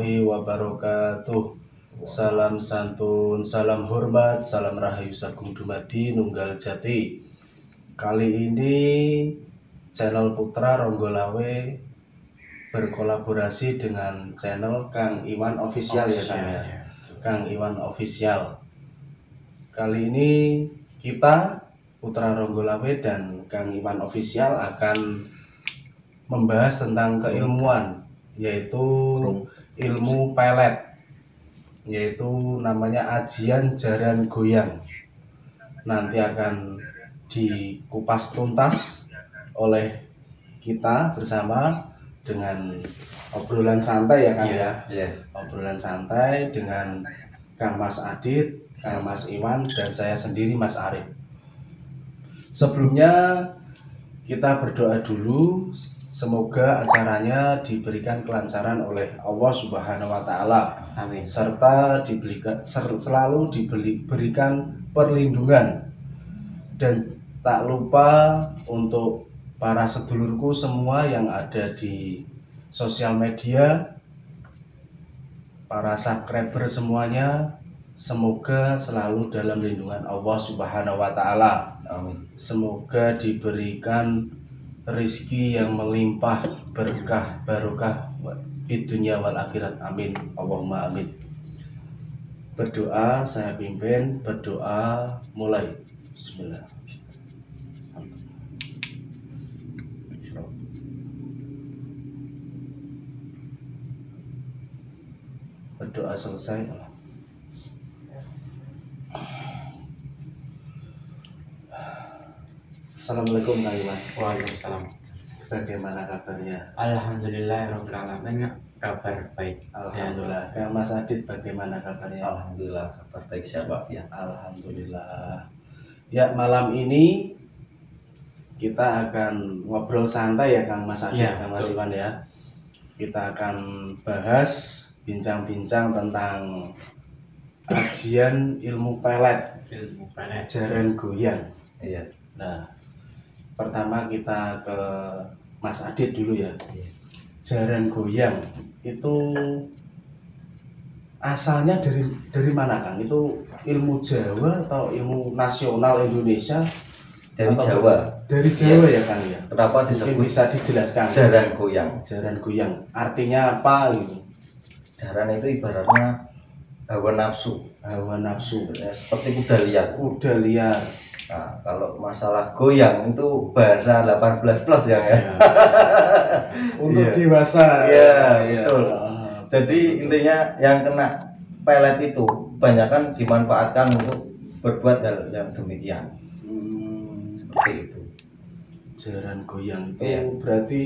warahmatullahi wabarakatuh. Salam santun, salam hormat, salam rahayu sagung dumadi nunggal jati. Kali ini channel Putra Ronggolawe berkolaborasi dengan channel Kang Iwan Official ya Kang ya. Kang Iwan Official. Kali ini kita Putra Ronggolawe dan Kang Iwan Official akan membahas tentang keilmuan, yaitu ilmu pelet, yaitu namanya ajian jaran goyang. Nanti akan dikupas tuntas oleh kita bersama dengan obrolan santai ya Kang ya. Obrolan santai dengan Kang Mas Adit, Kang Mas Iwan, dan saya sendiri Mas Arif. Sebelumnya kita berdoa dulu, semoga acaranya diberikan kelancaran oleh Allah Subhanahu wa Ta'ala. Amin. Serta selalu diberikan perlindungan. Dan tak lupa untuk para sedulurku semua yang ada di sosial media, para subscriber semuanya, semoga selalu dalam lindungan Allah Subhanahu wa Ta'ala. Amin. Semoga diberikan rezeki yang melimpah, berkah, barokah di dunia wal akhirat. Amin. Allahumma amin. Berdoa saya pimpin, berdoa mulai. Bismillah. Berdoa selesai. Assalamualaikum Kang Iwan. Waalaikumsalam. Bagaimana kabarnya? Alhamdulillahirobbilalamin, kabar baik. Alhamdulillah. Kang Mas Adit bagaimana kabarnya? Alhamdulillah, kabar baik siapa ya. Alhamdulillah. Ya, malam ini kita akan ngobrol santai ya Kang Mas Adit, Kang Mas Iwan ya. Kita akan bahas, bincang-bincang tentang ajian ilmu pelet, jaran goyang. Iya. Nah, pertama kita ke Mas Adit dulu ya. Jaran goyang itu asalnya dari mana Kang? Itu ilmu Jawa atau ilmu nasional Indonesia? Dari Jawa. Dari Jawa ya Kang ya. Kenapa Mungkin disebut bisa dijelaskan? jaran goyang? Jaran goyang artinya apa gitu? Jaran itu ibaratnya hawa nafsu. Hawa nafsu. Ya, seperti kuda liar. Kuda liar. Nah, kalau masalah goyang itu bahasa 18 plus ya. Untuk dewasa. Iya, ya. betul. Jadi intinya yang kena pelet itu kebanyakan dimanfaatkan untuk berbuat hal yang demikian. Seperti itu. Jaran goyang itu Iya. berarti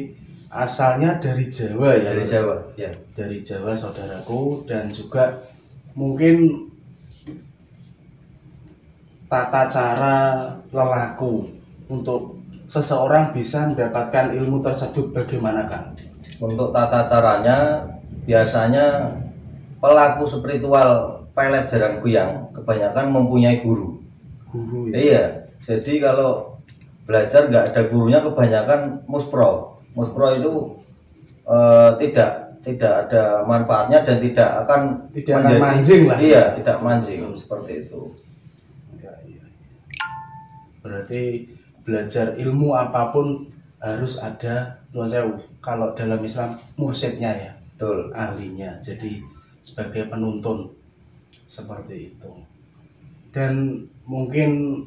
asalnya dari Jawa ya. Dari Jawa, ya. Dari Jawa saudaraku, dan juga mungkin tata cara lelaku untuk seseorang bisa mendapatkan ilmu tersebut bagaimana Kang? Untuk tata caranya biasanya pelaku spiritual pelet jaran goyang kebanyakan mempunyai guru. Guru ya? Iya, jadi kalau belajar nggak ada gurunya kebanyakan muspro. Muspro itu tidak ada manfaatnya dan tidak akan mancing lah. Iya, tidak mancing seperti itu. Berarti belajar ilmu apapun harus ada kalau dalam Islam mursyidnya ya. Betul. Ahlinya, jadi sebagai penuntun seperti itu. Dan mungkin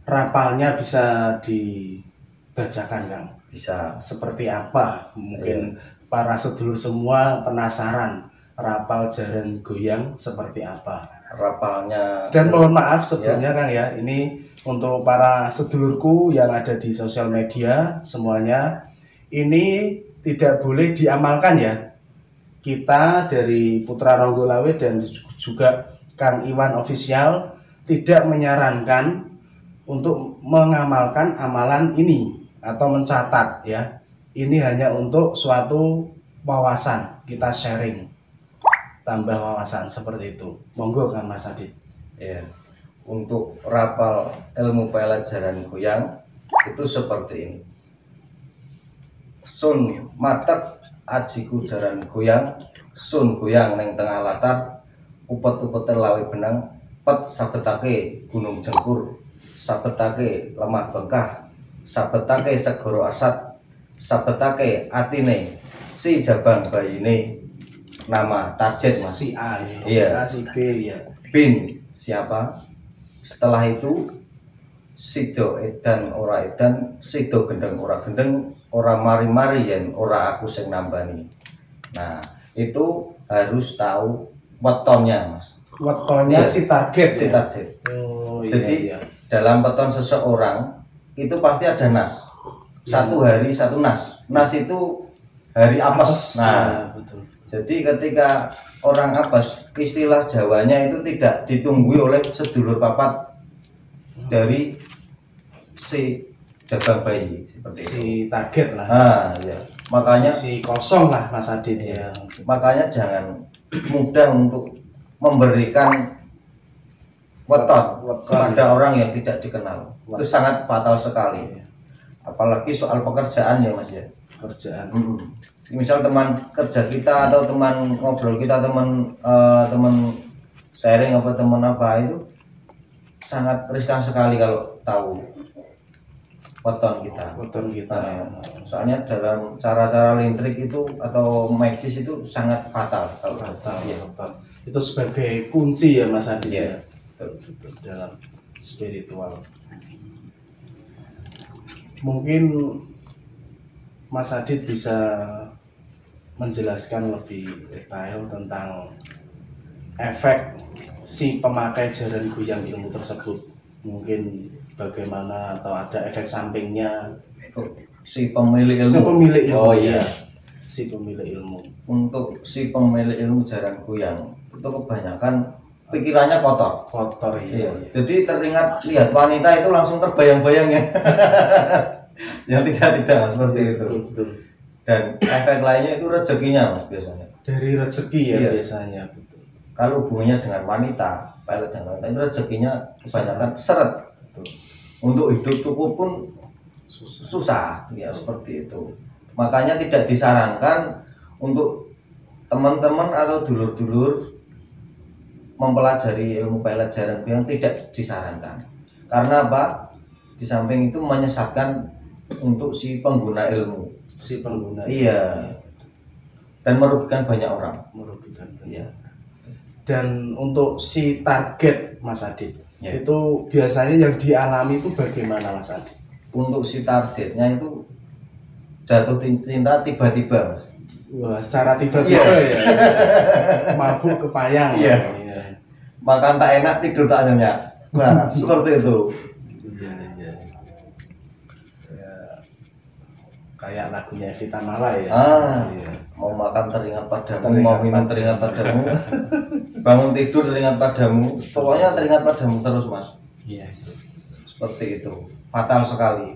rapalnya bisa dibacakan Kang. Bisa. Seperti apa? Mungkin para sedulur semua penasaran rapal jaran goyang seperti apa Rapalnya. Dan mohon maaf sebelumnya Kang ya, ini untuk para sedulurku yang ada di sosial media semuanya, ini tidak boleh diamalkan ya. Kita dari Putra Ronggolawe dan juga Kang Iwan Official tidak menyarankan untuk mengamalkan amalan ini atau mencatat ya. Ini hanya untuk suatu wawasan, kita sharing, tambah wawasan seperti itu. Monggo Kang Mas Adit. Ya. Untuk rapal ilmu pelet jaran goyang itu seperti ini. Sun matek ajiku jaran goyang sun goyang neng tengah latar, upet-upet lawe benang, pet sabetake gunung jengkur, sabetake lemah bengkah, sabetake segoro asat, sabetake atine si jabang bayine. Nama target mas. Si A ya. Iya. Si A, si B ya. Bin siapa? Setelah itu sido edan ora edan, sido gendeng ora gendeng, ora mari-mari yen ora aku sing nambani. Nah, itu harus tahu wetonnya, Mas. Wetonnya Iya. si target. Si Ya? target. Oh, iya, Jadi iya. dalam weton seseorang itu pasti ada nas. Satu hari satu nas. Nas itu hari apes. Nah, ya, betul. jadi ketika orang apes, istilah Jawanya itu tidak ditunggui oleh sedulur papat dari si jabang bayi seperti itu. Si target lah. Nah, ya. Makanya si kosong lah Mas Adit ya. makanya jangan mudah untuk memberikan weton kepada orang yang tidak dikenal. Itu sangat fatal sekali. Apalagi soal pekerjaan ya Mas ya. Kerjaan. Misal teman kerja kita atau teman ngobrol kita, teman sharing apa teman apa itu sangat riskan sekali kalau tahu weton kita. Weton kita. Soalnya dalam cara-cara lintrik itu atau magis itu sangat fatal kalau Fatal. ya. Itu sebagai kunci ya Mas Adit Iya. ya. Betul, dalam spiritual. Mungkin Mas Adit bisa menjelaskan lebih detail tentang efek si pemakai jaran goyang ilmu tersebut. Mungkin bagaimana atau ada efek sampingnya. Si pemilik ilmu. Si pemilik ilmu. Oh iya. Si pemilik ilmu. Untuk si pemilik ilmu jaran goyang itu kebanyakan pikirannya kotor. Kotor ya. Iya. Jadi teringat lihat wanita itu langsung terbayang-bayang ya. Yang tidak seperti itu. Betul. Dan efek lainnya itu rezekinya Mas biasanya. Dari rezeki ya Iya. biasanya. Betul. Kalau hubungannya dengan wanita, pilot dengan wanita itu rezekinya kebanyakan seret. Betul. Untuk hidup cukup pun susah ya seperti itu. Makanya tidak disarankan untuk teman-teman atau dulur-dulur mempelajari ilmu pilot jaran goyang, tidak disarankan. Karena apa? Di samping itu menyesatkan untuk si pengguna ilmu. Si pengguna. Iya. Dan merugikan banyak orang. Merugikan. Iya. Dan untuk si target Mas Adit, Ya. itu biasanya yang dialami itu bagaimana Mas Adit? Untuk si targetnya itu jatuh cinta tiba-tiba Mas. Wah, secara tiba-tiba ya. Mabuk kepayang. Iya. Iya. Makan tak enak, tidur tak nyenyak. Nah, seperti itu. Iya. Ya, kayak lagunya Evita Mala ya. Iya. Mau makan teringat padamu, mau minum teringat padamu, bangun tidur teringat padamu, pokoknya teringat padamu terus Mas. Iya itu. Seperti itu, fatal sekali.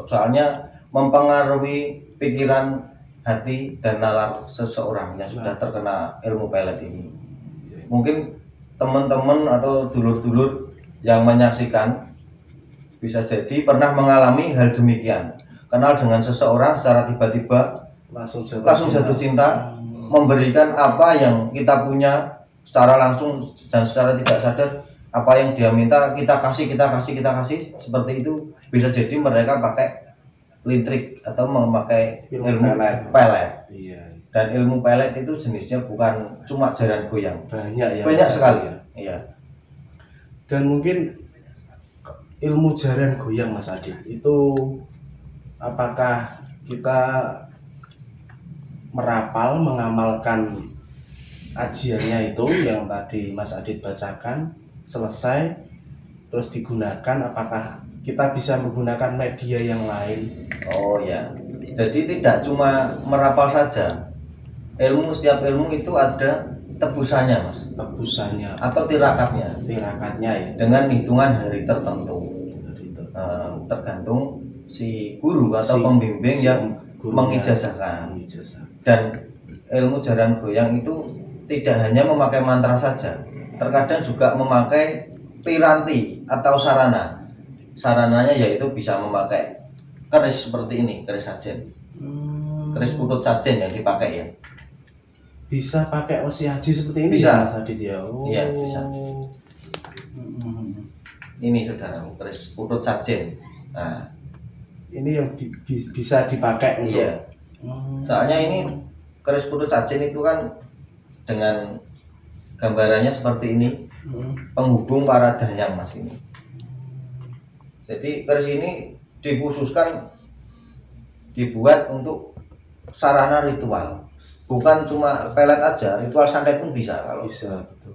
Soalnya mempengaruhi pikiran, hati dan nalar seseorang yang sudah terkena ilmu pelet ini. Mungkin teman-teman atau dulur-dulur yang menyaksikan bisa jadi pernah mengalami hal demikian. Kenal dengan seseorang secara tiba-tiba Langsung jatuh cinta, memberikan apa yang kita punya secara langsung dan secara tidak sadar. Apa yang dia minta kita kasih seperti itu. Bisa jadi mereka pakai lintrik atau memakai ilmu pelet. Iya. Dan ilmu pelet itu jenisnya bukan cuma jaran goyang, Banyak ya. banyak Mas sekali. Adit, ya. Iya. Dan mungkin ilmu jaran goyang Mas Adit itu apakah kita merapal, mengamalkan ajiannya itu yang tadi Mas Adit bacakan selesai terus digunakan, apakah kita bisa menggunakan media yang lain? Oh ya, jadi tidak cuma merapal saja. Setiap ilmu itu ada tebusannya Mas, Tebusannya atau tirakatnya tirakatnya ya. dengan hitungan hari tertentu. Tergantung si guru atau pembimbing yang mengijazahkan. Dan ilmu jaran goyang itu tidak hanya memakai mantra saja, terkadang juga memakai piranti atau sarana. Sarananya yaitu bisa memakai keris seperti ini, keris sajen, keris putut sajen yang dipakai ya. bisa pakai wesi haji seperti ini Bisa. ya, Mas Adit ya? Oh. Iya, bisa. Mm-mm. Ini saudara, keris putut sajen. Nah, Ini yang bisa dipakai untuk. iya. Soalnya ini keris putut sajen itu kan dengan gambarannya seperti ini, penghubung para dayang Mas ini. Jadi keris ini dikhususkan dibuat untuk sarana ritual, bukan cuma pelet aja, ritual santet pun bisa. Bisa, betul.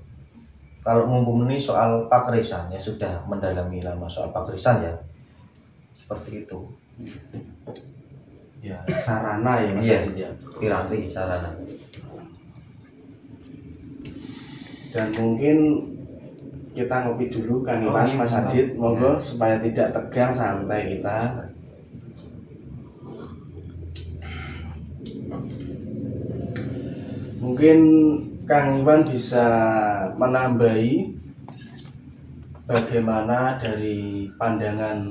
Kalau mumpung ini soal pakrisan ya sudah mendalami lama soal pakrisan ya seperti itu. Ya, sarana ya Mas Iya. Adit ya. Piranti sarana. Dan mungkin kita ngopi dulu Kang Oh, Iwan, iya, Mas betul. Adit, monggo supaya tidak tegang, santai kita. Mungkin Kang Iwan bisa menambahi bagaimana dari pandangan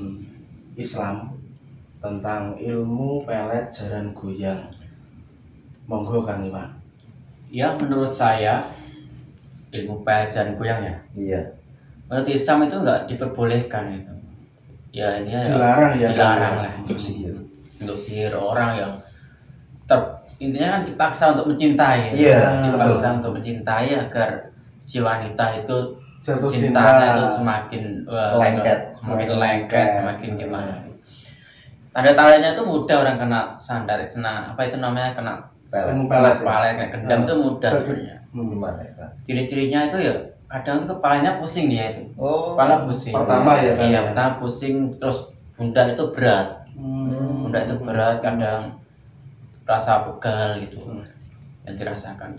Islam tentang ilmu pelet jaran goyang. Monggo Kang Iwan. Ya, menurut saya ilmu pelet dan goyang ya. Iya. Menurut Islam itu nggak diperbolehkan itu. Ya ini ya Dilarang ya, dilarang Kang? lah untuk sihir orang yang intinya kan dipaksa untuk mencintai. Iya, Dipaksa untuk mencintai agar si wanita itu Jatuh cintanya itu cinta. semakin Lengket. semakin lengket, semakin gimana. Tanda-tandanya itu mudah orang kena sandar, kena apa itu namanya, kena Ilmu pelet, pelet. kena gendam itu mudah sebenarnya. Gimana ya? Ciri-cirinya itu ya kadang tuh kepalanya pusing dia itu. Oh, Kepala pusing. Pertama ya, kan? Iya, pertama pusing, terus pundak itu berat. Pundak itu berat, kadang rasa pegal gitu yang dirasakan.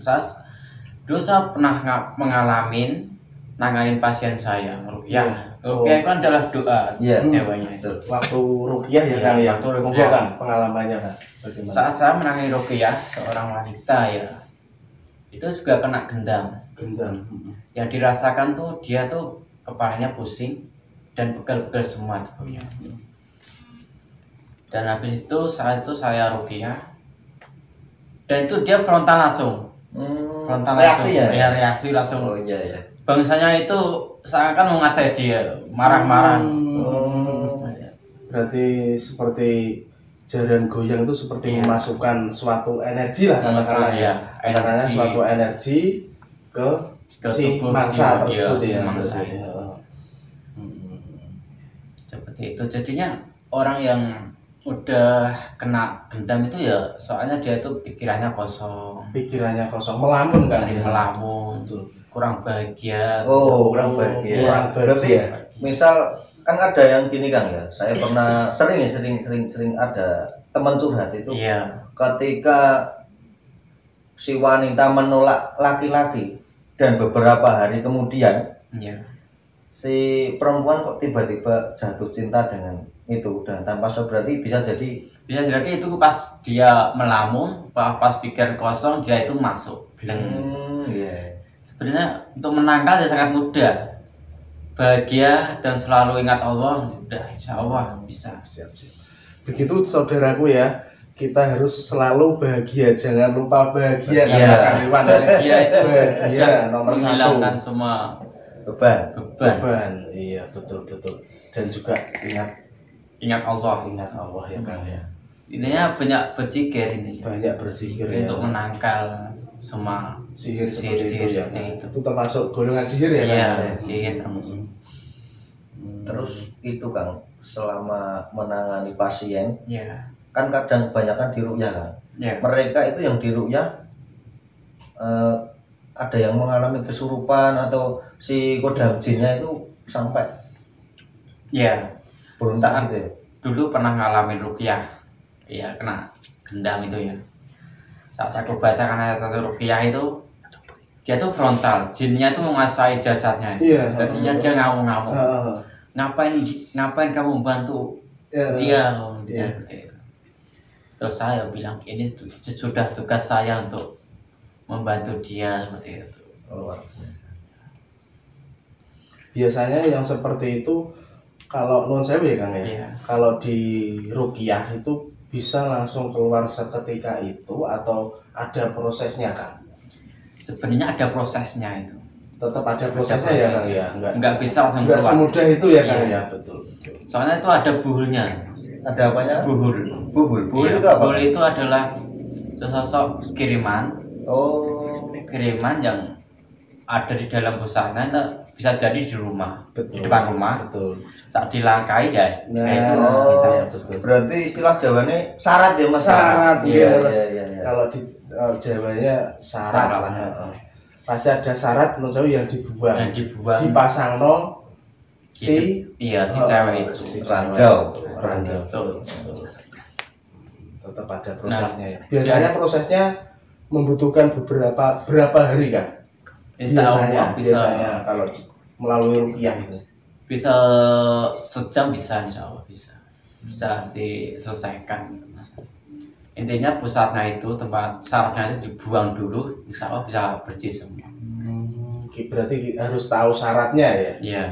Dulu saya pernah mengalami nanganin pasien saya rukyah. Rukyah itu kan adalah doa Iya. Jawanya itu. Waktu rukyah ya Iya, Kang ya. waktu Monggo rukyah. Kang, pengalamannya Kang. Bagaimana? Saat saya menangani rukyah seorang wanita ya, itu juga kena gendam. Gendam. Yang dirasakan tuh dia tuh kepalanya pusing dan pegal-pegal semua tubuhnya. Dan habis itu saat itu saya rukyah dan itu dia frontal langsung. Frontal reaksi langsung. ya? Reaksi langsung. Oh iya ya. Bangsanya itu seakan menguasai dia, marah-marah. Oh. Berarti seperti jaran goyang itu seperti Iya. memasukkan suatu energi lah katakanlah ya. Iya, Katakanlah energi. suatu energi ke si tubuh mangsa si- tersebut iya, ya. si mangsa. berarti. Seperti itu. Jadinya orang yang udah kena gendam itu ya soalnya dia tuh pikirannya kosong, Pikirannya kosong, melamun kan sering ya. melamun, Betul. kurang bahagia. Oh, kurang bahagia. Kurang Berarti bahagia. misal kan ada yang gini Kang ya. Saya pernah sering ada teman curhat itu Iya, ketika si wanita menolak laki-laki dan beberapa hari kemudian iya. si perempuan kok tiba-tiba jatuh cinta dengan itu dan tanpa sebab, berarti bisa jadi Bisa jadi itu pas dia melamun, pas pikiran kosong dia itu masuk. Bilang iya. sebenarnya untuk menangkal ya sangat mudah. Bahagia dan selalu ingat Allah, udah insya Allah bisa. Siap. Begitu saudaraku ya, kita harus selalu bahagia, jangan lupa bahagia Iya. kata Kang Iwan ya. Bahagia itu Bahagia nomor satu. menghilangkan semua Beban. beban. Beban. Iya, betul. Dan juga Ingat Allah. ingat Allah ya Kang ya. Intinya banyak berzikir ini Banyak berzikir ya. untuk menangkal semua Sihir seperti sihir itu ya. seperti itu. Itu termasuk golongan sihir ya Iya, Kang? Ya? sihir termasuk. Terus itu Kang, selama menangani pasien Iya, kan kadang kebanyakan diruqyah kan. iya. Mereka itu yang diruqyah ada yang mengalami kesurupan atau si kodam jinnya itu sampai Iya. berontak gitu ya. Dulu pernah ngalamin ruqyah. Iya, kena gendam itu ya. Saat aku bacakan ayat satu ruqyah itu dia tuh frontal, jinnya tuh menguasai jasadnya. Iya. Jadinya dia ngamuk-ngamuk. Heeh. Ngapain kamu membantu Ya, dia? Iya. Terus saya bilang ini sudah tugas saya untuk membantu dia seperti itu. Luar biasa. Biasanya yang seperti itu kalau non sewu ya Kang ya. Iya. Kalau di ruqyah itu bisa langsung keluar seketika itu atau ada prosesnya Kang? sebenarnya ada prosesnya itu. Tetap ada prosesnya ya Kang ya. Enggak bisa langsung Enggak keluar. semudah itu ya Kang Iya. ya, betul. Soalnya itu ada buhulnya. Ada apanya? Buhul. Bubul Iya, itu apa? buhul itu adalah sosok kiriman Oh, yang ada di dalam busana itu bisa jadi di rumah, Betul. di depan rumah. Betul. Saat dilangkai ya, Nah, itu oh, bisa. ya, betul. berarti istilah Jawanya syarat ya Mas? Syarat, iya, iya. iya. Kalau di Jawanya syarat Syarat. lah. Pasti ada syarat menurut saya yang dibuang. Yang dibuang Dipasang si iya si cewek itu. si Ranjau. ranjau. Betul. Betul. Tetap ada prosesnya ya. Biasanya prosesnya membutuhkan berapa hari kan? Insya Allah bisa kalau melalui ruqyah itu. bisa sejam bisa, insya Allah bisa diselesaikan. Intinya pusatnya itu tempat syaratnya itu dibuang dulu, insya Allah bisa bersih semua. Berarti harus tahu syaratnya ya. Iya.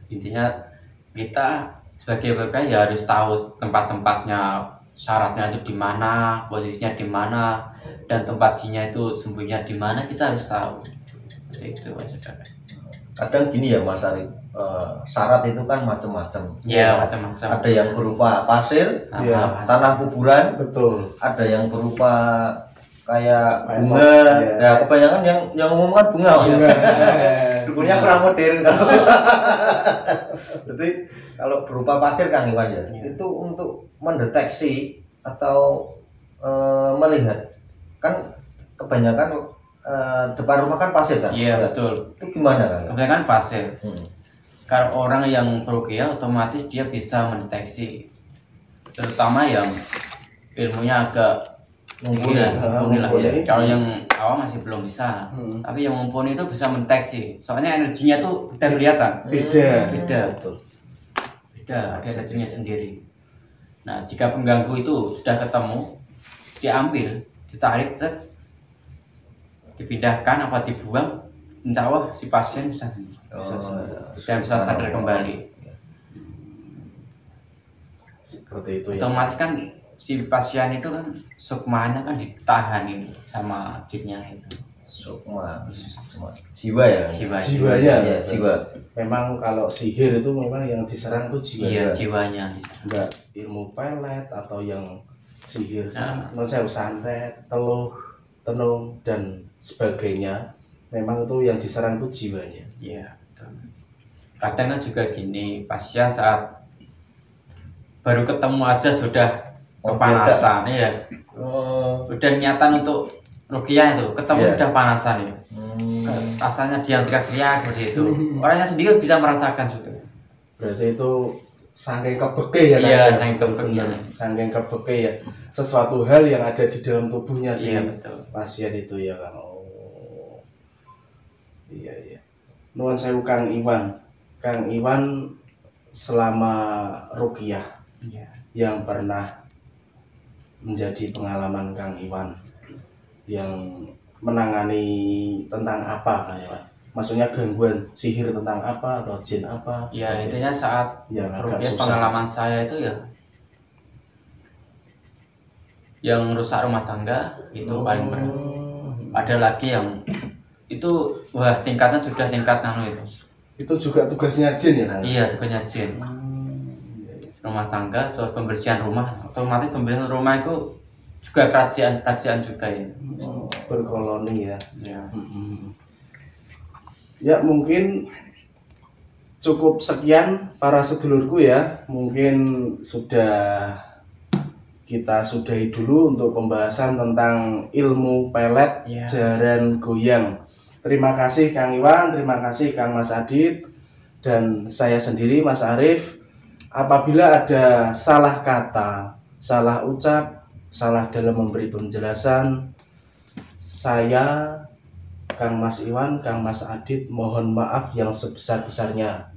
Intinya kita sebagai warga ya harus tahu tempat-tempatnya, syaratnya itu di mana, posisinya di mana, dan tempat jinnya itu sembunyinya di mana, kita harus tahu. Itu saudara. Kadang gini ya Mas Arif, syarat itu kan macam-macam. Ya macam-macam. Ada yang berupa pasir, Iya. tanah kuburan, Betul. ada yang berupa kayak Kayak bunga. iya. Ya kebanyakan yang umum kan bunga. Iya. Dukunnya kurang modern kalau. Jadi kalau berupa pasir Kang Iwan ya, itu untuk mendeteksi atau melihat kan kebanyakan depan rumah kan pasir kan. Iya betul. Itu gimana Kang? Kebanyakan pasir. Hmm. Kalau orang yang peruqyah otomatis dia bisa mendeteksi, terutama yang ilmunya agak tinggi lah, mumpuni lah ya. Kalau yang awam masih belum bisa, tapi yang mumpuni itu bisa mendeteksi. Soalnya energinya tuh udah kelihatan. Beda. Betul. Beda, ada energinya sendiri. Nah, jika pengganggu itu sudah ketemu, diambil, ditarik, dipindahkan apa dibuang, insya Allah si pasien bisa sembuh. Dan bisa sadar kembali. Seperti itu ya. Otomatis kan si pasien itu kan sukmanya kan ditahan ini sama jinnya itu. Sukma, jiwa ya. Jiwanya. Iya, jiwa. Memang kalau sihir itu memang yang diserang tuh jiwa. Iya, jiwanya. Enggak ilmu pelet atau yang sihir Nah. menurut saya santet, teluh, tenung dan sebagainya. Memang itu yang diserang itu jiwanya. Iya. Betul. Kadang kan juga gini, pasien saat baru ketemu aja sudah kepanasan ya. Udah niatan untuk ruqyah itu, ketemu Iya. udah panasan ya. Rasanya dia teriak-teriak seperti itu. Orangnya sendiri bisa merasakan juga. Berarti itu saking kebeke ya Iya, kan? saking kebeke. Saking kebeke ya. Sesuatu hal yang ada di dalam tubuhnya si Iya betul. pasien itu ya kan. Oh. Iya iya. Nuwun sewu Kang Iwan. Kang Iwan selama ruqyah Iya. yang pernah menjadi pengalaman Kang Iwan yang menangani tentang apa Kang Iwan? Maksudnya gangguan sihir tentang apa atau jin apa? Ya intinya saat yang agak ruqyah susah. pengalaman saya itu ya yang rusak rumah tangga itu paling berat. Ada lagi yang itu wah tingkatnya sudah tingkat itu. Itu juga tugasnya jin ya Kang? Iya, tugasnya jin. Rumah tangga atau pembersihan rumah, otomatis pembersihan rumah itu juga kerajaan juga ya. Berkoloni ya. Ya. Ya mungkin cukup sekian para sedulurku ya. Mungkin sudah kita sudahi dulu untuk pembahasan tentang ilmu pelet Ya. jaran goyang. Terima kasih Kang Iwan, terima kasih Kang Mas Adit dan saya sendiri Mas Arif. Apabila ada salah kata, salah ucap, salah dalam memberi penjelasan, saya Kang Mas Iwan, Kang Mas Adit mohon maaf yang sebesar-besarnya.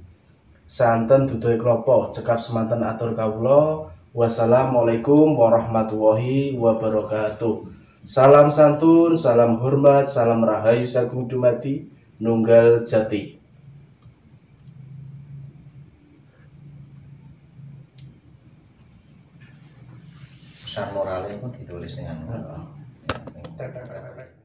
Santen dudoy klopo, cekap semanten atur kawula. Wassalamualaikum warahmatullahi wabarakatuh. Salam santun, salam hormat, salam rahayu sagung dumadi nunggal jati. Pesan moralnya pun ditulis dengan tek tek tek tek.